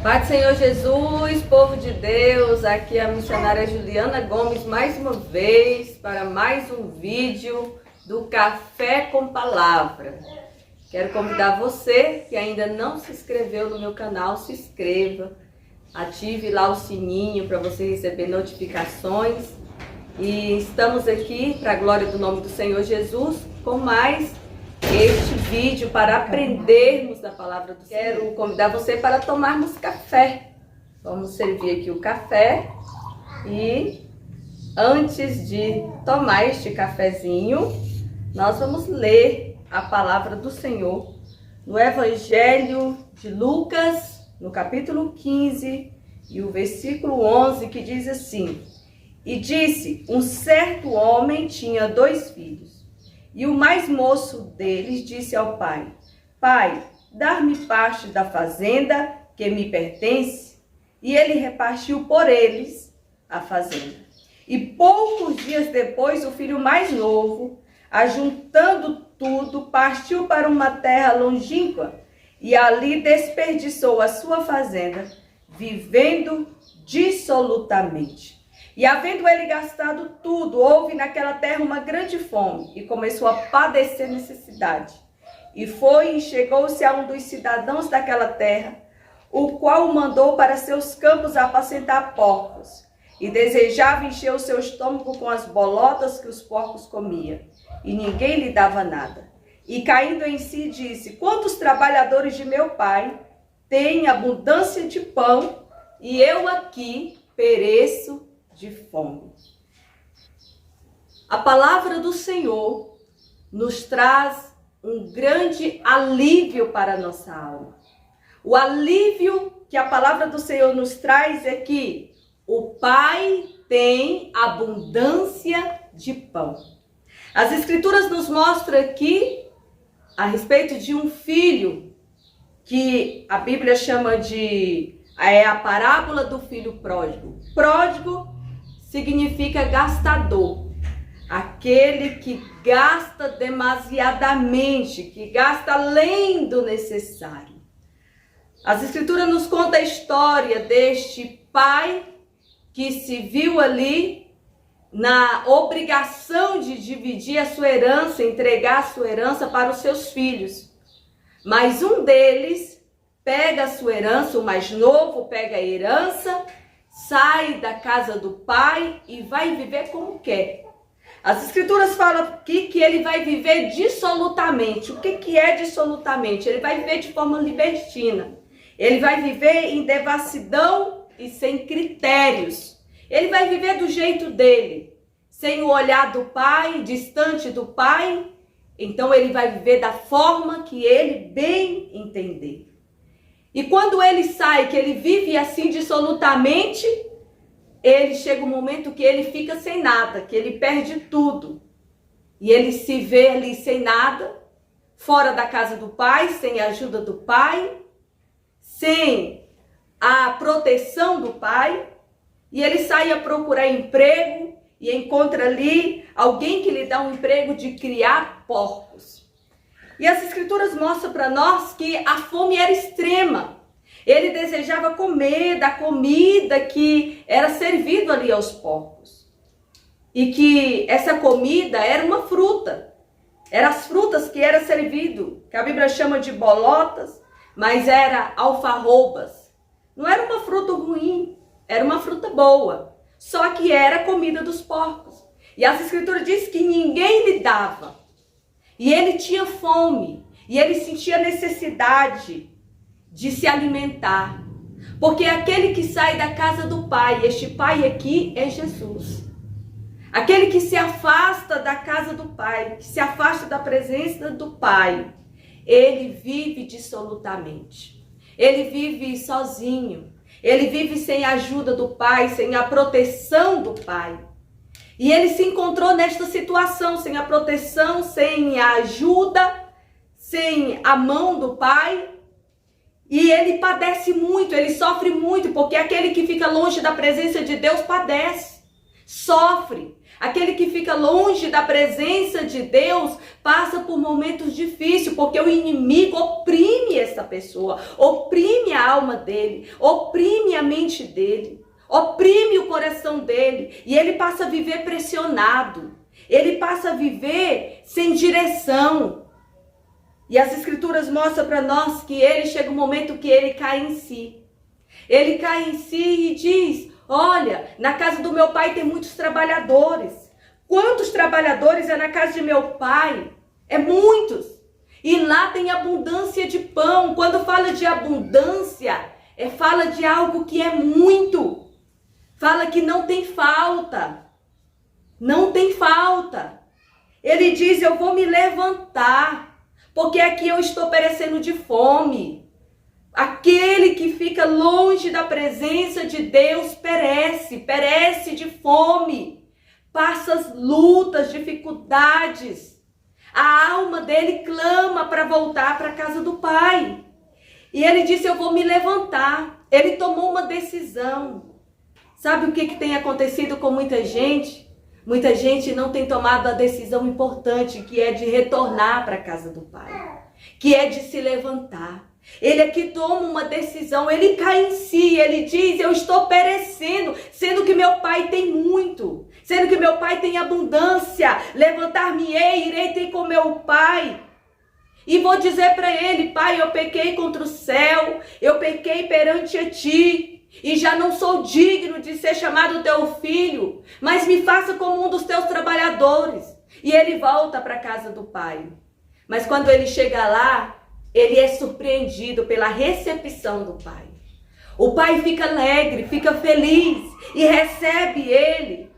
Pai do Senhor Jesus, povo de Deus, aqui é a missionária Juliana Gomes mais uma vez para mais um vídeo do Café com Palavra. Quero convidar você que ainda não se inscreveu no meu canal, se inscreva, ative lá o sininho para você receber notificações. E estamos aqui, para a glória do nome do Senhor Jesus, com mais este vídeo para aprendermos da palavra do Senhor. Quero convidar você para tomarmos café. Vamos servir aqui o café e antes de tomar este cafezinho, nós vamos ler a palavra do Senhor no Evangelho de Lucas, no capítulo 15 e o versículo 11, que diz assim: E disse, um certo homem tinha 2 filhos. E o mais moço deles disse ao pai: Pai, dar-me parte da fazenda que me pertence. E ele repartiu por eles a fazenda. E poucos dias depois, o filho mais novo, ajuntando tudo, partiu para uma terra longínqua e ali desperdiçou a sua fazenda, vivendo dissolutamente. E havendo ele gastado tudo, houve naquela terra uma grande fome, e começou a padecer necessidade. E foi e chegou-se a um dos cidadãos daquela terra, o qual o mandou para seus campos apacentar porcos, e desejava encher o seu estômago com as bolotas que os porcos comiam, e ninguém lhe dava nada. E caindo em si, disse: Quantos trabalhadores de meu pai têm abundância de pão, e eu aqui pereço de fome. A palavra do Senhor nos traz um grande alívio para a nossa alma. O alívio que a palavra do Senhor nos traz é que o Pai tem abundância de pão. As Escrituras nos mostram aqui a respeito de um filho que a Bíblia chama de a parábola do filho pródigo. Pródigo significa gastador, aquele que gasta demasiadamente, que gasta além do necessário. As Escrituras nos contam a história deste pai que se viu ali na obrigação de dividir a sua herança, entregar a sua herança para os seus filhos. Mas um deles pega a sua herança, o mais novo pega a herança, sai da casa do pai e vai viver como quer. As Escrituras falam aqui que ele vai viver dissolutamente. O que é dissolutamente? Ele vai viver de forma libertina. Ele vai viver em devassidão e sem critérios. Ele vai viver do jeito dele, sem o olhar do pai, distante do pai. Então ele vai viver da forma que ele bem entender. E quando ele sai, que ele vive assim dissolutamente, ele chega um momento que ele fica sem nada, que ele perde tudo. E ele se vê ali sem nada, fora da casa do pai, sem a ajuda do pai, sem a proteção do pai. E ele sai a procurar emprego e encontra ali alguém que lhe dá um emprego de criar porcos. E as Escrituras mostram para nós que a fome era extrema. Ele desejava comer da comida que era servido ali aos porcos. E que essa comida era uma fruta. Eram as frutas que era servido, que a Bíblia chama de bolotas, mas era alfarrobas. Não era uma fruta ruim, era uma fruta boa. Só que era comida dos porcos. E as Escrituras dizem que ninguém lhe dava. E ele tinha fome, e ele sentia necessidade de se alimentar. Porque aquele que sai da casa do pai, este pai aqui é Jesus. Aquele que se afasta da casa do pai, que se afasta da presença do pai, ele vive dissolutamente. Ele vive sozinho. Ele vive sem a ajuda do pai, sem a proteção do pai. E ele se encontrou nesta situação, sem a proteção, sem a ajuda, sem a mão do pai. E ele padece muito, ele sofre muito, porque aquele que fica longe da presença de Deus padece, sofre. Aquele que fica longe da presença de Deus passa por momentos difíceis, porque o inimigo oprime essa pessoa, oprime a alma dele, oprime a mente dele, oprime o coração dele, e ele passa a viver pressionado, ele passa a viver sem direção. E as escrituras mostram para nós que ele chega um momento que ele cai em si. Ele cai em si e diz: olha, na casa do meu pai tem muitos trabalhadores. Quantos trabalhadores é na casa de meu pai? É muitos. E lá tem abundância de pão. Quando fala de abundância, fala de algo que é muito. Fala que não tem falta. Não tem falta. Ele diz: eu vou me levantar, porque aqui eu estou perecendo de fome. Aquele que fica longe da presença de Deus perece de fome, passa lutas, dificuldades. A alma dele clama para voltar para a casa do Pai. E ele disse: eu vou me levantar. Ele tomou uma decisão. Sabe o que tem acontecido com muita gente? Muita gente não tem tomado a decisão importante, que é de retornar para a casa do Pai, que é de se levantar. Ele aqui toma uma decisão, ele cai em si, ele diz: eu estou perecendo, sendo que meu pai tem muito, sendo que meu pai tem abundância. Levantar-me-ei, irei ter com meu pai. E vou dizer para ele: pai, eu pequei contra o céu, eu pequei perante a ti, e já não sou digno de ser chamado teu filho, mas me faça como um dos teus trabalhadores. E ele volta para a casa do pai. Mas quando ele chega lá, ele é surpreendido pela recepção do pai. O pai fica alegre, fica feliz e recebe ele.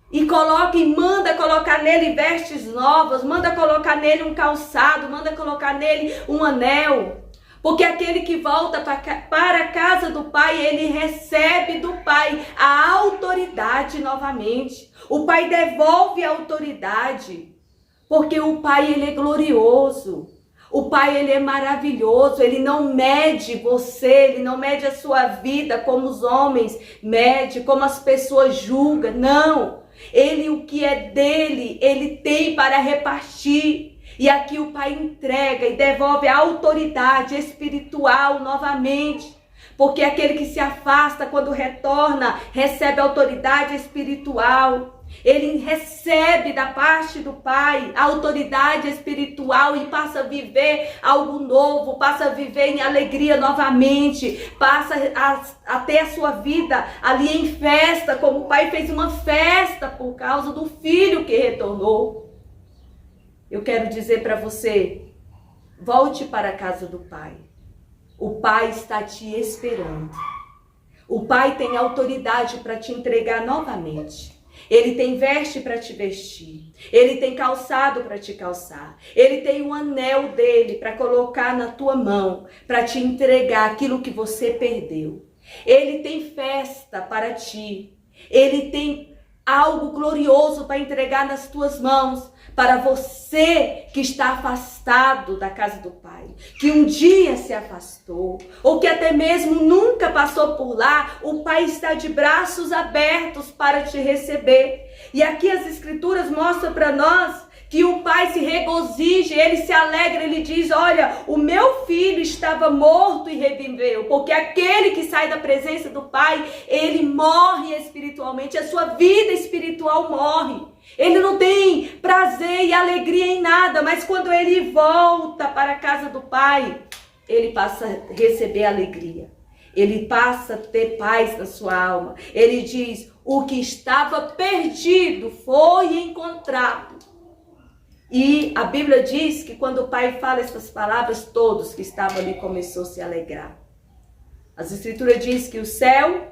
E coloca e manda colocar nele vestes novas, manda colocar nele um calçado, manda colocar nele um anel. Porque aquele que volta para a casa do pai, ele recebe do pai a autoridade novamente. O pai devolve a autoridade, porque o pai, ele é glorioso. O pai, ele é maravilhoso, ele não mede você, ele não mede a sua vida como os homens medem, como as pessoas julgam, não. Ele, o que é dele, ele tem para repartir. E aqui o pai entrega e devolve a autoridade espiritual novamente. Porque aquele que se afasta, quando retorna, recebe autoridade espiritual. Ele recebe da parte do Pai a autoridade espiritual e passa a viver algo novo, passa a viver em alegria novamente, passa a ter a sua vida ali em festa, como o Pai fez uma festa por causa do filho que retornou. Eu quero dizer para você: volte para a casa do Pai. O Pai está te esperando. O Pai tem autoridade para te entregar novamente. Ele tem veste para te vestir. Ele tem calçado para te calçar. Ele tem um anel dele para colocar na tua mão, para te entregar aquilo que você perdeu. Ele tem festa para ti. Ele tem algo glorioso para entregar nas tuas mãos, para você que está afastado da casa do Pai, que um dia se afastou, ou que até mesmo nunca passou por lá. O Pai está de braços abertos para te receber. E aqui as escrituras mostram para nós que o pai se regozija, ele se alegra, ele diz: olha, o meu filho estava morto e reviveu. Porque aquele que sai da presença do pai, ele morre espiritualmente, a sua vida espiritual morre. Ele não tem prazer e alegria em nada, mas quando ele volta para a casa do pai, ele passa a receber alegria. Ele passa a ter paz na sua alma. Ele diz: o que estava perdido foi encontrado. E a Bíblia diz que quando o pai fala essas palavras, todos que estavam ali começaram a se alegrar. As escrituras diz que o céu,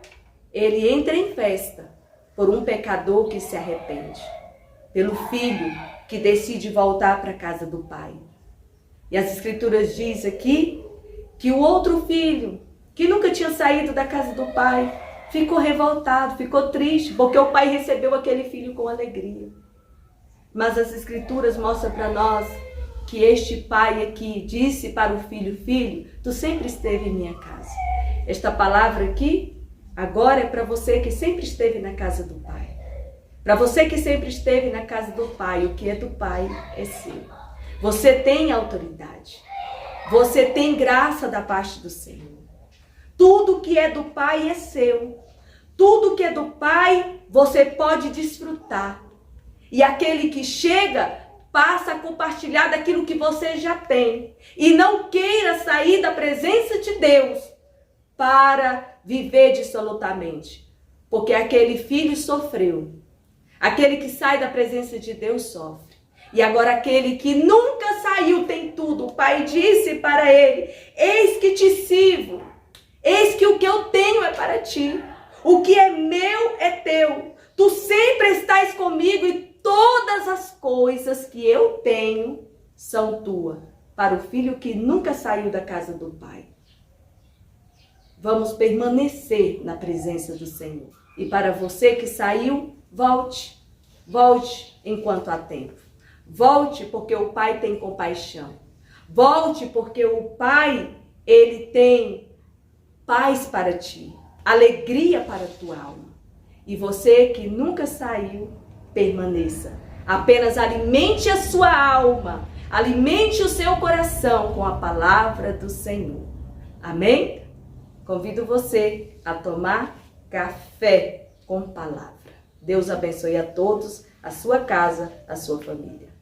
ele entra em festa por um pecador que se arrepende, pelo filho que decide voltar para a casa do pai. E as escrituras diz aqui que o outro filho, que nunca tinha saído da casa do pai, ficou revoltado, ficou triste, porque o pai recebeu aquele filho com alegria. Mas as escrituras mostram para nós que este pai aqui disse para o filho: filho, tu sempre esteve em minha casa. Esta palavra aqui, agora é para você que sempre esteve na casa do pai. Para você que sempre esteve na casa do Pai, o que é do Pai é seu. Você tem autoridade. Você tem graça da parte do Senhor. Tudo que é do Pai é seu. Tudo que é do Pai, você pode desfrutar. E aquele que chega, passa a compartilhar daquilo que você já tem. E não queira sair da presença de Deus para viver dissolutamente. Porque aquele filho sofreu. Aquele que sai da presença de Deus sofre. E agora aquele que nunca saiu tem tudo. O Pai disse para ele: eis que te sirvo. Eis que o que eu tenho é para ti. O que é meu é teu. Tu sempre estás comigo e todas as coisas que eu tenho são tuas. Para o filho que nunca saiu da casa do Pai. Vamos permanecer na presença do Senhor. E para você que saiu, volte. Volte enquanto há tempo. Volte porque o Pai tem compaixão. Volte porque o Pai, Ele tem paz para ti. Alegria para a tua alma. E você que nunca saiu, permaneça. Apenas alimente a sua alma. Alimente o seu coração com a palavra do Senhor. Amém? Convido você a tomar café com palavra. Deus abençoe a todos, a sua casa, a sua família.